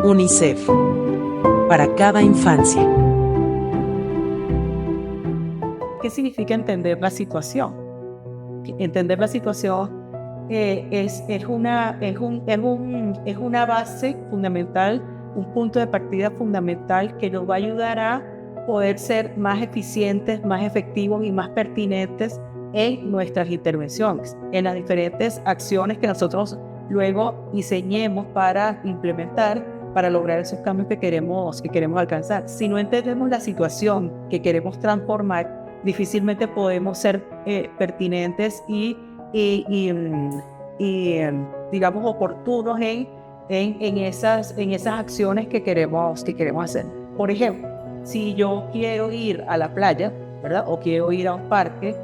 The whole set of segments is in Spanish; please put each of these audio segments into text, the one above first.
UNICEF. Para cada infancia. ¿Qué significa entender la situación? Entender la situación es una base fundamental, un punto de partida fundamental que nos va a ayudar a poder ser más eficientes, más efectivos y más pertinentes en nuestras intervenciones, en las diferentes acciones que nosotros luego diseñemos para implementar, para lograr esos cambios que queremos alcanzar. Si no entendemos la situación que queremos transformar, difícilmente podemos ser pertinentes y digamos, oportunos en esas acciones que queremos hacer. Por ejemplo, si yo quiero ir a la playa, ¿verdad? O quiero ir a un parque,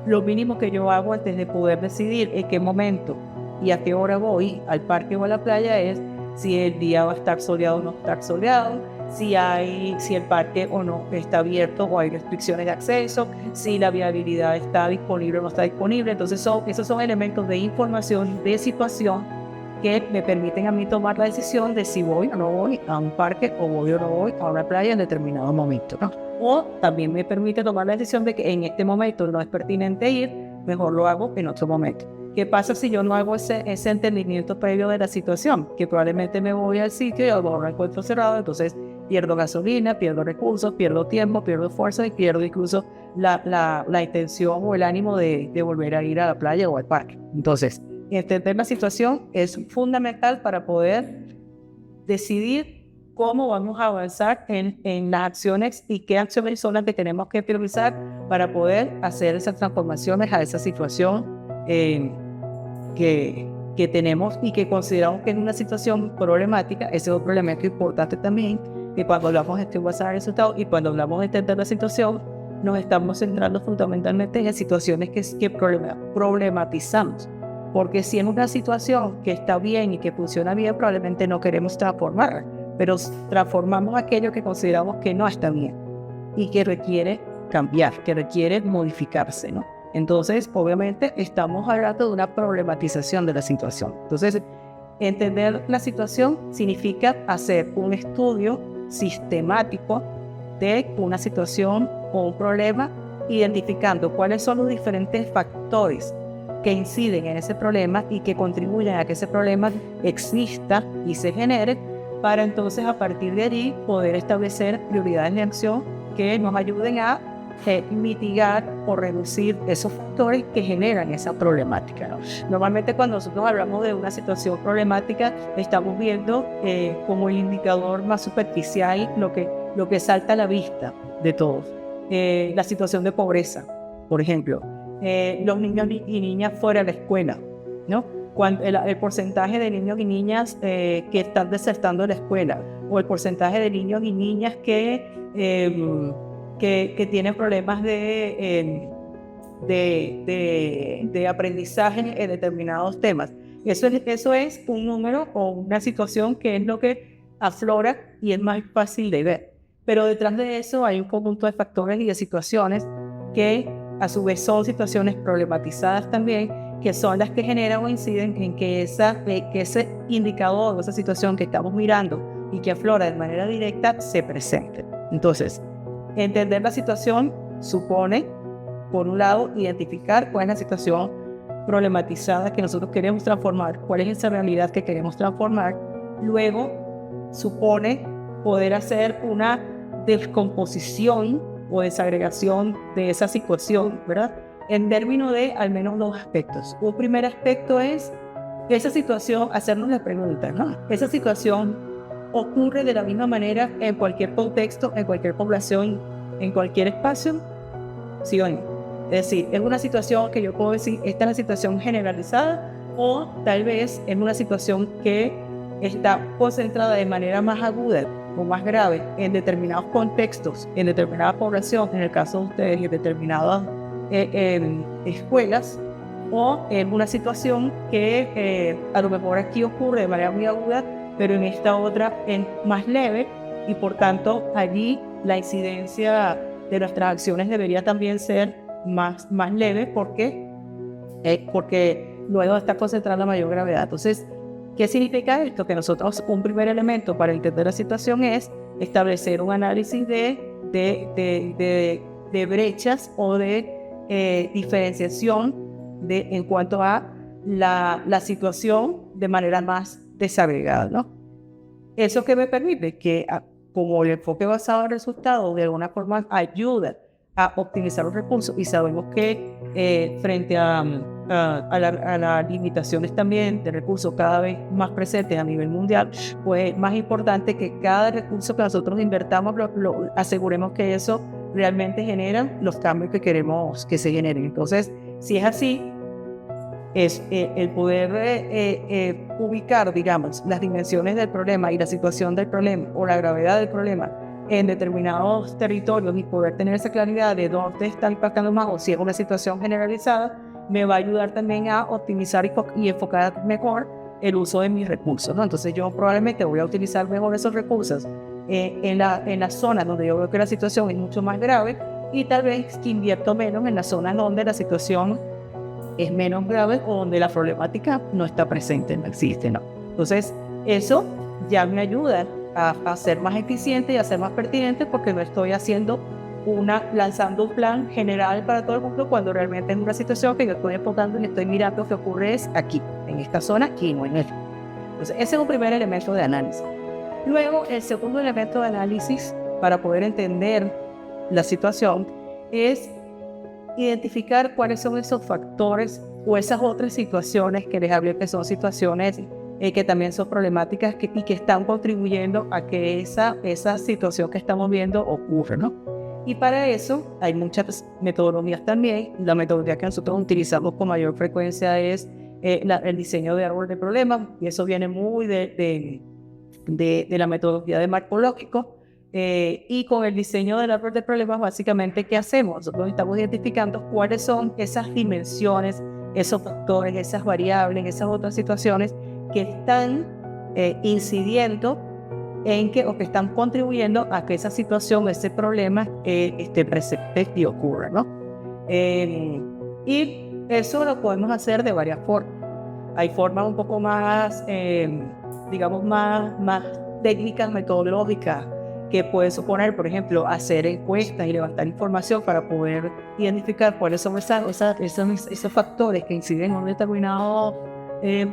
lo mínimo que yo hago antes de poder decidir en qué momento y a qué hora voy al parque o a la playa es si el día va a estar soleado o no estar soleado, si el parque o no está abierto o hay restricciones de acceso, si la viabilidad está disponible o no está disponible. Entonces esos son elementos de información, de situación, que me permiten a mí tomar la decisión de si voy o no voy a un parque o voy o no voy a una playa en determinado momento, ¿no? O también me permite tomar la decisión de que en este momento no es pertinente ir, mejor lo hago en otro momento. ¿Qué pasa si yo no hago ese entendimiento previo de la situación? Que probablemente me voy al sitio y lo encuentro cerrado, entonces pierdo gasolina, pierdo recursos, pierdo tiempo, pierdo fuerza y pierdo incluso la intención o el ánimo de volver a ir a la playa o al parque. Entonces, entender la situación es fundamental para poder decidir cómo vamos a avanzar en las acciones y qué acciones son las que tenemos que priorizar para poder hacer esas transformaciones a esa situación que tenemos y que consideramos que es una situación problemática. Ese es otro elemento importante también, que cuando hablamos de gestión basada en resultados y cuando hablamos de entender la situación, nos estamos centrando fundamentalmente en situaciones que problematizamos. Porque si en una situación que está bien y que funciona bien, probablemente no queremos transformarla, pero transformamos aquello que consideramos que no está bien y que requiere cambiar, que requiere modificarse, ¿no? Entonces, obviamente, estamos hablando de una problematización de la situación. Entonces, entender la situación significa hacer un estudio sistemático de una situación o un problema, identificando cuáles son los diferentes factores que inciden en ese problema y que contribuyen a que ese problema exista y se genere, para entonces a partir de allí poder establecer prioridades de acción que nos ayuden a mitigar o reducir esos factores que generan esa problemática, ¿no? Normalmente cuando nosotros hablamos de una situación problemática, estamos viendo como el indicador más superficial lo que salta a la vista de todos. La situación de pobreza, por ejemplo. Los niños y niñas fuera de la escuela, ¿no? El porcentaje de niños y niñas que están desertando de la escuela, o el porcentaje de niños y niñas que tienen problemas de aprendizaje en determinados temas. Eso es un número o una situación que es lo que aflora y es más fácil de ver. Pero detrás de eso hay un conjunto de factores y de situaciones que a su vez son situaciones problematizadas también, que son las que generan o inciden en que ese indicador o esa situación que estamos mirando y que aflora de manera directa se presente. Entonces, entender la situación supone, por un lado, identificar cuál es la situación problematizada que nosotros queremos transformar, cuál es esa realidad que queremos transformar. Luego, supone poder hacer una descomposición o desagregación de esa situación, ¿verdad? En términos de al menos dos aspectos. Un primer aspecto es esa situación, hacernos la pregunta, ¿no? Esa situación ocurre de la misma manera en cualquier contexto, en cualquier población, en cualquier espacio, ¿sí o no? Es decir, es una situación que yo puedo decir, esta es la situación generalizada, o tal vez es una situación que está concentrada de manera más aguda o más grave en determinados contextos, en determinada población, en el caso de ustedes, en determinadas escuelas, o en una situación que a lo mejor aquí ocurre de manera muy aguda, pero en esta otra es más leve, y por tanto allí la incidencia de nuestras acciones debería también ser más leve porque luego está concentrada mayor gravedad. Entonces, ¿Qué significa esto? Que nosotros, un primer elemento para entender la situación es establecer un análisis de brechas o de diferenciación en cuanto a la situación de manera más desagregada, ¿no? Eso que me permite que, como el enfoque basado en resultados, de alguna forma ayuda a optimizar los recursos, y sabemos que frente a las limitaciones también de recursos cada vez más presentes a nivel mundial, pues es más importante que cada recurso que nosotros invertamos aseguremos que eso realmente genera los cambios que queremos que se generen. Entonces, si es así, es el poder ubicar, digamos, las dimensiones del problema y la situación del problema o la gravedad del problema en determinados territorios y poder tener esa claridad de dónde está impactando más o si es una situación generalizada, me va a ayudar también a optimizar y enfocar mejor el uso de mis recursos, ¿no? Entonces yo probablemente voy a utilizar mejor esos recursos en las zonas donde yo veo que la situación es mucho más grave, y tal vez que invierto menos en las zonas donde la situación es menos grave o donde la problemática no está presente, no existe, ¿no? Entonces, eso ya me ayuda a ser más eficiente y a ser más pertinente, porque no estoy lanzando un plan general para todo el mundo cuando realmente es una situación que yo estoy enfocando y estoy mirando que ocurre es aquí, en esta zona y no en esta. Entonces, ese es un primer elemento de análisis. Luego, el segundo elemento de análisis para poder entender la situación es identificar cuáles son esos factores o esas otras situaciones que les hablé, que son situaciones que también son problemáticas y que están contribuyendo a que esa situación que estamos viendo ocurra, ¿no? Y para eso hay muchas metodologías también. La metodología que nosotros utilizamos con mayor frecuencia es el diseño de árbol de problemas, y eso viene muy de la metodología de marco lógico. Y con el diseño del árbol de problemas, básicamente, ¿qué hacemos? Nosotros estamos identificando cuáles son esas dimensiones, esos factores, esas variables, esas otras situaciones que están incidiendo en que, o que están contribuyendo a que esa situación, ese problema esté presente y ocurra, ¿no? Y eso lo podemos hacer de varias formas. Hay formas un poco más, digamos, más técnicas, metodológicas, que puede suponer, por ejemplo, hacer encuestas y levantar información para poder identificar cuáles son esos factores que inciden en un determinado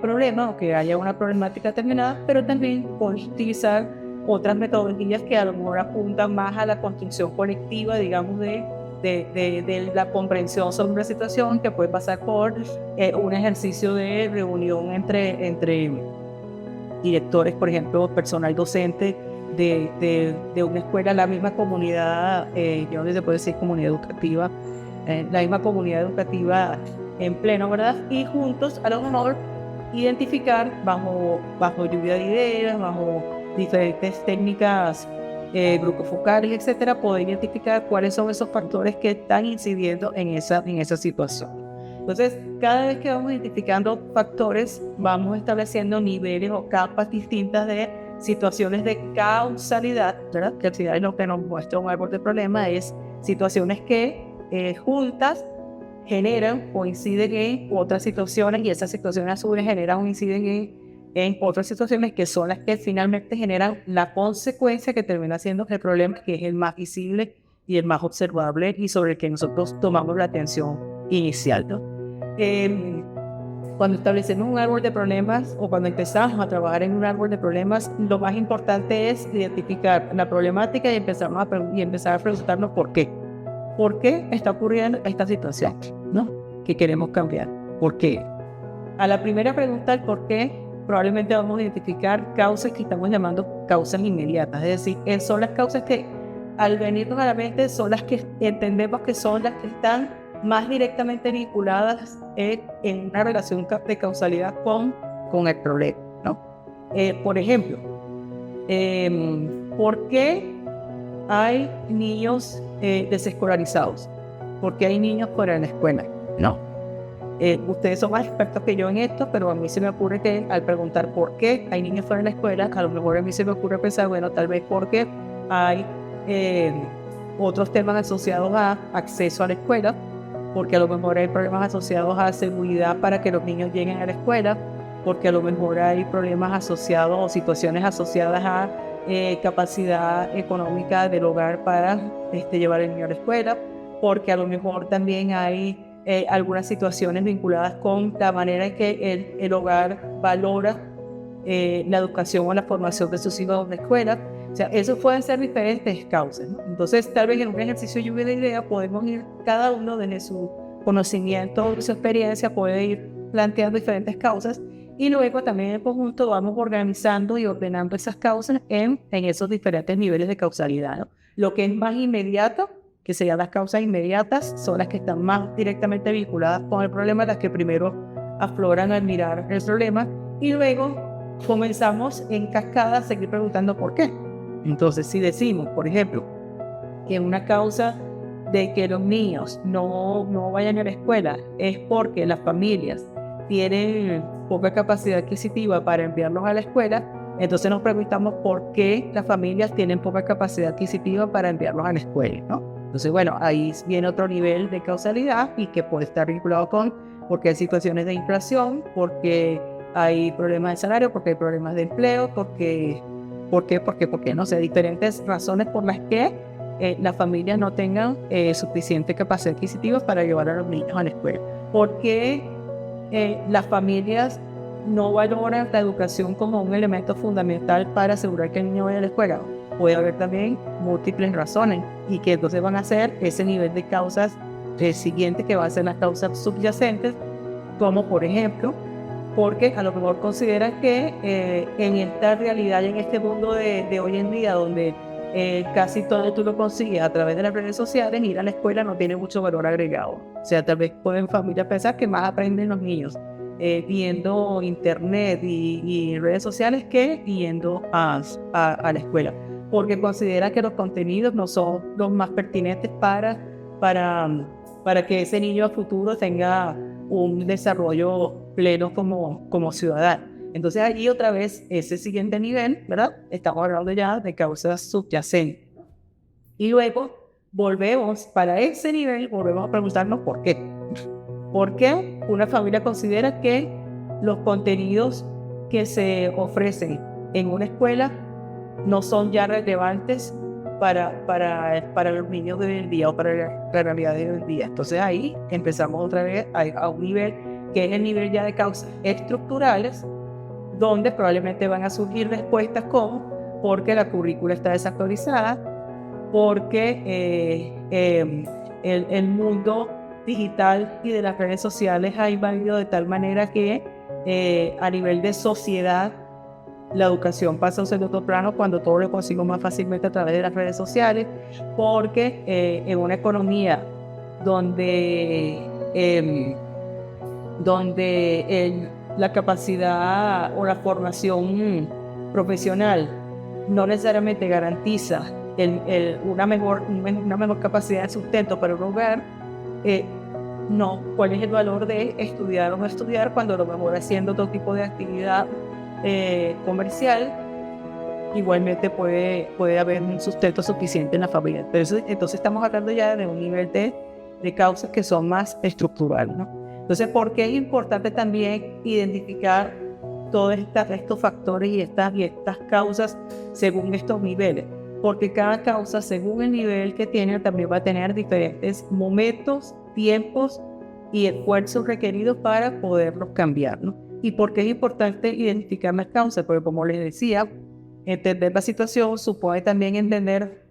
problema o que haya una problemática determinada, pero también puedes utilizar otras metodologías que a lo mejor apuntan más a la construcción colectiva, digamos, de la comprensión sobre una situación, que puede pasar por un ejercicio de reunión entre directores, por ejemplo, personal docente de una escuela, la misma comunidad, yo no se puede decir comunidad educativa, la misma comunidad educativa en pleno, ¿verdad? Y juntos, a lo mejor, identificar bajo lluvia de ideas, bajo diferentes técnicas, grupos focales, etcétera, poder identificar cuáles son esos factores que están incidiendo en esa situación. Entonces, cada vez que vamos identificando factores, vamos estableciendo niveles o capas distintas de situaciones de causalidad, ¿verdad? Causalidad es lo que nos muestra un árbol de problemas, es situaciones que juntas generan o inciden en otras situaciones, y esas situaciones a su vez generan o inciden en otras situaciones que son las que finalmente generan la consecuencia que termina siendo el problema, que es el más visible y el más observable y sobre el que nosotros tomamos la atención inicial, ¿no? Cuando establecemos un árbol de problemas o cuando empezamos a trabajar en un árbol de problemas, lo más importante es identificar la problemática y empezar a preguntarnos por qué. ¿Por qué está ocurriendo esta situación, ¿no? Que queremos cambiar. ¿Por qué? A la primera pregunta, el por qué, probablemente vamos a identificar causas que estamos llamando causas inmediatas. Es decir, son las causas que al venirnos a la mente son las que entendemos que son las que están más directamente vinculadas en una relación de causalidad con el problema, ¿no? Por ejemplo, ¿por qué hay niños desescolarizados? ¿Por qué hay niños fuera de la escuela? No. Ustedes son más expertos que yo en esto, pero a mí se me ocurre que al preguntar por qué hay niños fuera de la escuela, a lo mejor a mí se me ocurre pensar, bueno, tal vez porque hay otros temas asociados a acceso a la escuela, porque a lo mejor hay problemas asociados a seguridad para que los niños lleguen a la escuela, porque a lo mejor hay problemas asociados o situaciones asociadas a capacidad económica del hogar para llevar el niño a la escuela, porque a lo mejor también hay algunas situaciones vinculadas con la manera en que el hogar valora la educación o la formación de sus hijos en la escuela. O sea, esos pueden ser diferentes causas, ¿no? Entonces, tal vez en un ejercicio lluvia de ideas podemos ir, cada uno desde su conocimiento, su experiencia, puede ir planteando diferentes causas y luego también en conjunto vamos organizando y ordenando esas causas en esos diferentes niveles de causalidad, ¿no? Lo que es más inmediato, que serían las causas inmediatas, son las que están más directamente vinculadas con el problema, las que primero afloran al mirar el problema y luego comenzamos en cascada a seguir preguntando por qué. Entonces, si decimos, por ejemplo, que una causa de que los niños no vayan a la escuela es porque las familias tienen poca capacidad adquisitiva para enviarlos a la escuela, entonces nos preguntamos por qué las familias tienen poca capacidad adquisitiva para enviarlos a la escuela, ¿no? Entonces, bueno, ahí viene otro nivel de causalidad y que puede estar vinculado con porque hay situaciones de inflación, porque hay problemas de salario, porque hay problemas de empleo, porque no sé, diferentes razones por las que las familias no tengan suficiente capacidad adquisitiva para llevar a los niños a la escuela. ¿Por qué las familias no valoran la educación como un elemento fundamental para asegurar que el niño vaya a la escuela? Puede haber también múltiples razones y que entonces van a ser ese nivel de causas siguiente que va a ser las causas subyacentes, como por ejemplo, porque a lo mejor consideran que en esta realidad y en este mundo de hoy en día donde casi todo tú lo consigues a través de las redes sociales, ir a la escuela no tiene mucho valor agregado. O sea, tal vez pueden familias pensar que más aprenden los niños viendo internet y redes sociales que yendo a la escuela, porque consideran que los contenidos no son los más pertinentes para que ese niño a futuro tenga un desarrollo pleno como ciudadano. Entonces allí otra vez ese siguiente nivel, ¿verdad? Estamos hablando ya de causas subyacentes. Y luego volvemos para ese nivel, volvemos a preguntarnos por qué. ¿Por qué una familia considera que los contenidos que se ofrecen en una escuela no son ya relevantes para los niños de hoy en día o para la realidad de hoy en día? Entonces ahí empezamos otra vez a un nivel que es el nivel ya de causas estructurales, donde probablemente van a surgir respuestas como porque la currícula está desactualizada, porque el mundo digital y de las redes sociales ha invadido de tal manera que a nivel de sociedad la educación pasa a un segundo plano cuando todo lo consigo más fácilmente a través de las redes sociales, porque en una economía donde la capacidad o la formación profesional no necesariamente garantiza una mejor capacidad de sustento para un hogar, no, ¿cuál es el valor de estudiar o no estudiar cuando a lo mejor haciendo otro tipo de actividad comercial igualmente puede haber un sustento suficiente en la familia? Entonces estamos hablando ya de un nivel de causas que son más estructurales, ¿no? Entonces, ¿por qué es importante también identificar todos estos factores y estas causas según estos niveles? Porque cada causa, según el nivel que tiene, también va a tener diferentes momentos, tiempos y esfuerzos requeridos para poderlos cambiar, ¿no? ¿Y por qué es importante identificar las causas? Porque, como les decía, entender la situación supone también entender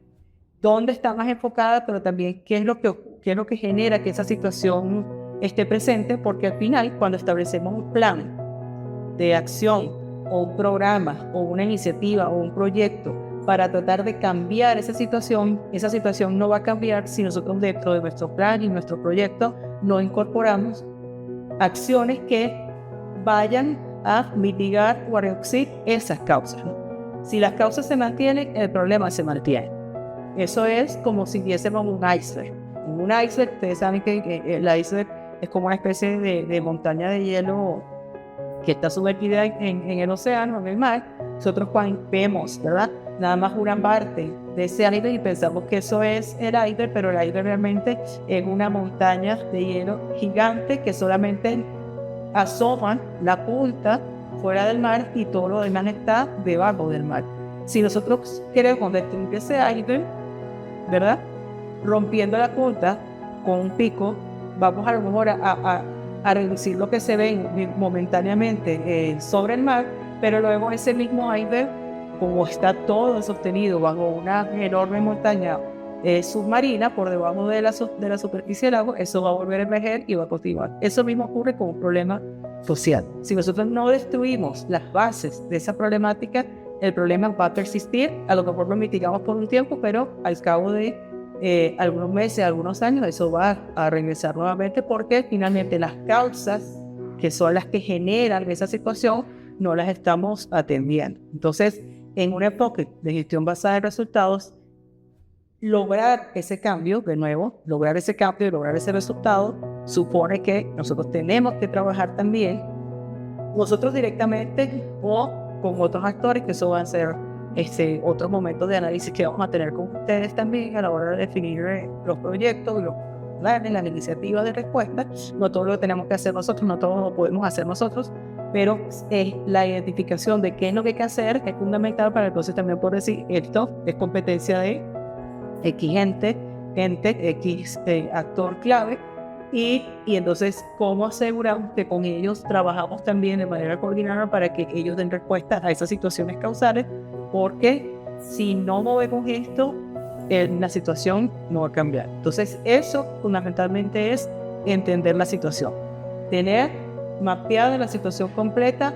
dónde está más enfocada, pero también qué es lo que genera que esa situación esté presente, porque al final, cuando establecemos un plan de acción o un programa o una iniciativa o un proyecto para tratar de cambiar esa situación no va a cambiar si nosotros dentro de nuestro plan y nuestro proyecto no incorporamos acciones que vayan a mitigar o a reducir esas causas, ¿no? Si las causas se mantienen, el problema se mantiene. Eso es como si viésemos un iceberg. En un iceberg, ustedes saben que el iceberg es como una especie de montaña de hielo que está sumergida en el océano, en el mar. Nosotros cuando vemos, ¿verdad?, nada más una parte de ese iceberg y pensamos que eso es el iceberg, pero el iceberg realmente es una montaña de hielo gigante que solamente asoma la punta fuera del mar y todo lo demás está debajo del mar. Si nosotros queremos distinguir ese iceberg, ¿verdad? Rompiendo la punta con un pico, vamos a lo mejor a reducir lo que se ve momentáneamente sobre el mar, pero luego ese mismo iceberg, como está todo sostenido bajo una enorme montaña submarina por debajo de la superficie del agua, eso va a volver a emerger y va a continuar. Eso mismo ocurre con un problema social. Si nosotros no destruimos las bases de esa problemática, el problema va a persistir. A lo mejor lo mitigamos por un tiempo, pero al cabo de algunos meses, algunos años, eso va a regresar nuevamente, porque finalmente las causas que son las que generan esa situación no las estamos atendiendo. Entonces, en un enfoque de gestión basada en resultados, lograr ese cambio, de nuevo, lograr ese cambio y lograr ese resultado, supone que nosotros tenemos que trabajar también, nosotros directamente o con otros actores, que eso van a ser otros momentos de análisis que vamos a tener con ustedes también a la hora de definir los proyectos, los planes, las iniciativas de respuesta. No todo lo tenemos que hacer nosotros, no todo lo podemos hacer nosotros, pero la identificación de qué es lo que hay que hacer es fundamental para entonces también poder decir, esto es competencia de X gente, X actor clave, y entonces cómo aseguramos que con ellos trabajamos también de manera coordinada para que ellos den respuesta a esas situaciones causales, porque si no movemos esto, la situación no va a cambiar. Entonces eso fundamentalmente es entender la situación, tener mapeada la situación completa,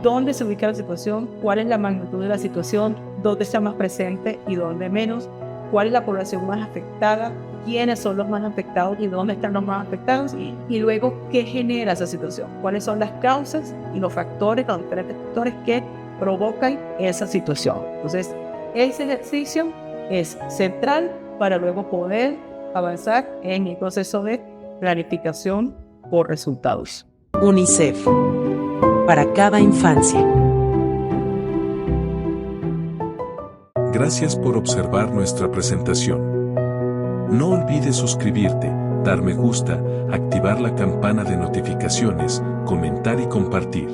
dónde se ubica la situación, cuál es la magnitud de la situación, dónde está más presente y dónde menos, cuál es la población más afectada, quiénes son los más afectados y dónde están los más afectados, y luego qué genera esa situación, cuáles son las causas y los factores, los diferentes factores que provocan esa situación. Entonces, ese ejercicio es central para luego poder avanzar en el proceso de planificación por resultados. UNICEF. Para cada infancia. Gracias por observar nuestra presentación. No olvides suscribirte, dar me gusta, activar la campana de notificaciones, comentar y compartir.